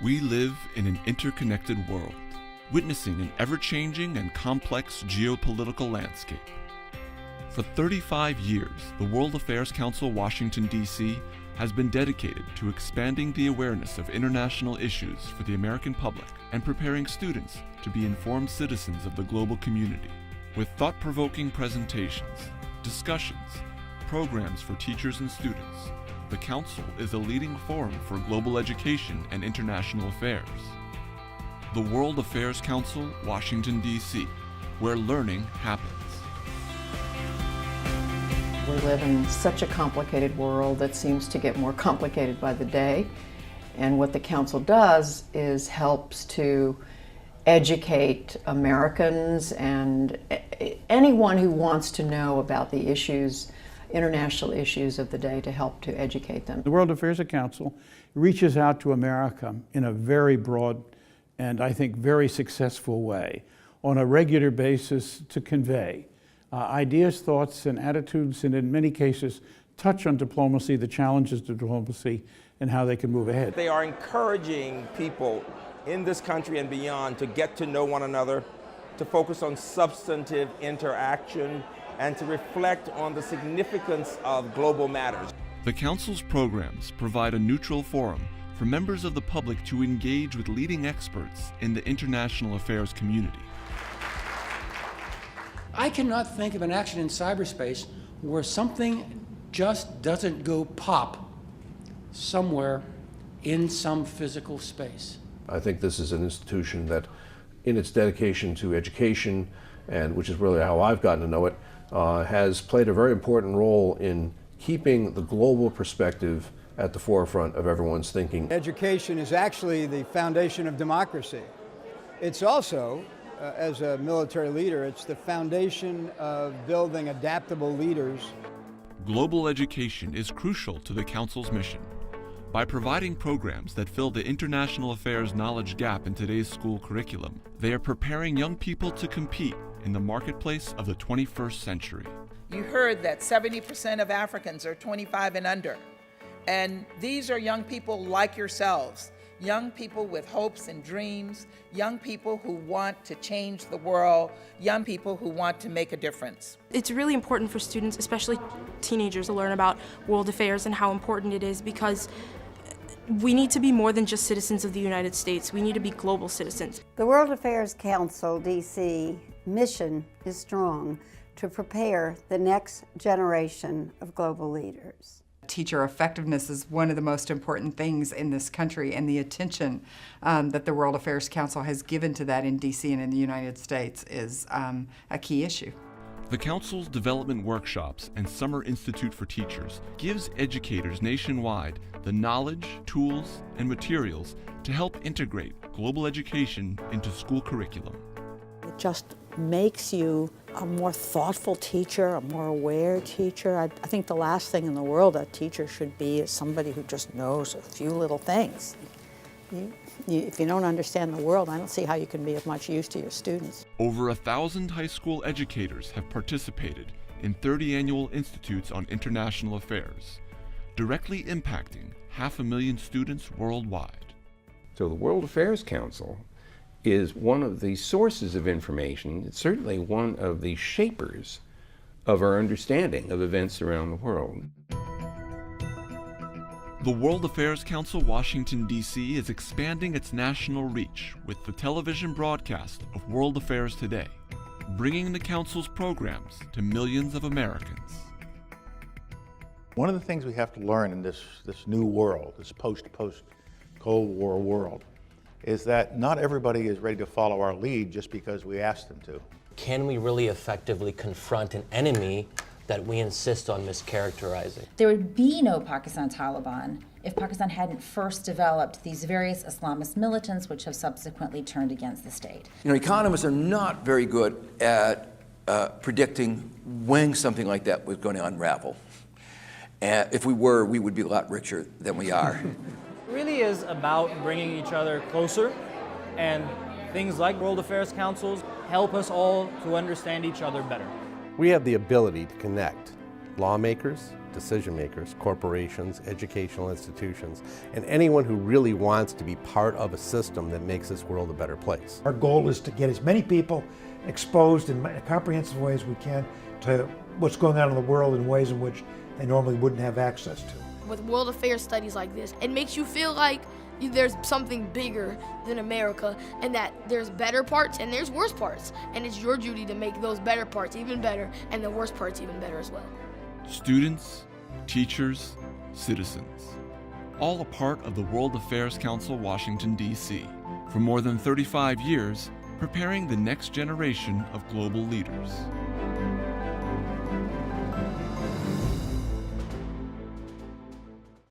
We live in an interconnected world, witnessing an ever-changing and complex geopolitical landscape. For 35 years, the World Affairs Council Washington, D.C. has been dedicated to expanding the awareness of international issues for the American public and preparing students to be informed citizens of the global community. With thought-provoking presentations, discussions, programs for teachers and students, the Council is a leading forum for global education and international affairs. The World Affairs Council, Washington, D.C., where learning happens. We live in such a complicated world that seems to get more complicated by the day. And what the Council does is helps to educate Americans and anyone who wants to know about the issues, international issues of the day, to help to educate them. The World Affairs Council reaches out to America in a very broad and I think very successful way on a regular basis to convey ideas, thoughts, and attitudes, and in many cases touch on diplomacy, the challenges of diplomacy, and how they can move ahead. They are encouraging people in this country and beyond to get to know one another, to focus on substantive interaction, and to reflect on the significance of global matters. The Council's programs provide a neutral forum for members of the public to engage with leading experts in the international affairs community. I cannot think of an action in cyberspace where something just doesn't go pop somewhere in some physical space. I think this is an institution that, in its dedication to education, and which is really how I've gotten to know it, has played a very important role in keeping the global perspective at the forefront of everyone's thinking. Education is actually the foundation of democracy. It's also, as a military leader, it's the foundation of building adaptable leaders. Global education is crucial to the Council's mission. By providing programs that fill the international affairs knowledge gap in today's school curriculum, they are preparing young people to compete in the marketplace of the 21st century. You heard that 70% of Africans are 25 and under. And these are young people like yourselves, young people with hopes and dreams, young people who want to change the world, young people who want to make a difference. It's really important for students, especially teenagers, to learn about world affairs and how important it is, because we need to be more than just citizens of the United States. We need to be global citizens. The World Affairs Council, D.C. mission is strong to prepare the next generation of global leaders. Teacher effectiveness is one of the most important things in this country, and the attention that the World Affairs Council has given to that in D.C. and in the United States is a key issue. The Council's development workshops and Summer Institute for Teachers gives educators nationwide the knowledge, tools, and materials to help integrate global education into school curriculum. It just makes you a more thoughtful teacher, a more aware teacher. I think the last thing in the world a teacher should be is somebody who just knows a few little things. If you don't understand the world, I don't see how you can be of much use to your students. Over 1,000 high school educators have participated in 30 annual institutes on international affairs, directly impacting 500,000 students worldwide. So the World Affairs Council is one of the sources of information. It's certainly one of the shapers of our understanding of events around the world. The World Affairs Council Washington, D.C. is expanding its national reach with the television broadcast of World Affairs Today, bringing the Council's programs to millions of Americans. One of the things we have to learn in this new world, this post-Cold War world, is that not everybody is ready to follow our lead just because we ask them to. Can we really effectively confront an enemy that we insist on mischaracterizing? There would be no Pakistan-Taliban if Pakistan hadn't first developed these various Islamist militants which have subsequently turned against the state. You know, economists are not very good at predicting when something like that was going to unravel. If we were, we would be a lot richer than we are. It really is about bringing each other closer, and things like World Affairs Councils help us all to understand each other better. We have the ability to connect lawmakers decision makers, corporations, educational institutions, and anyone who really wants to be part of a system that makes this world a better place. Our goal is to get as many people exposed in comprehensive ways we can to what's going on in the world in ways in which they normally wouldn't have access to. With world affairs studies like this, it makes you feel like there's something bigger than America and that there's better parts and there's worse parts. And it's your duty to make those better parts even better and the worst parts even better as well. Students, teachers, citizens, all a part of the World Affairs Council Washington, D.C. For more than 35 years, preparing the next generation of global leaders.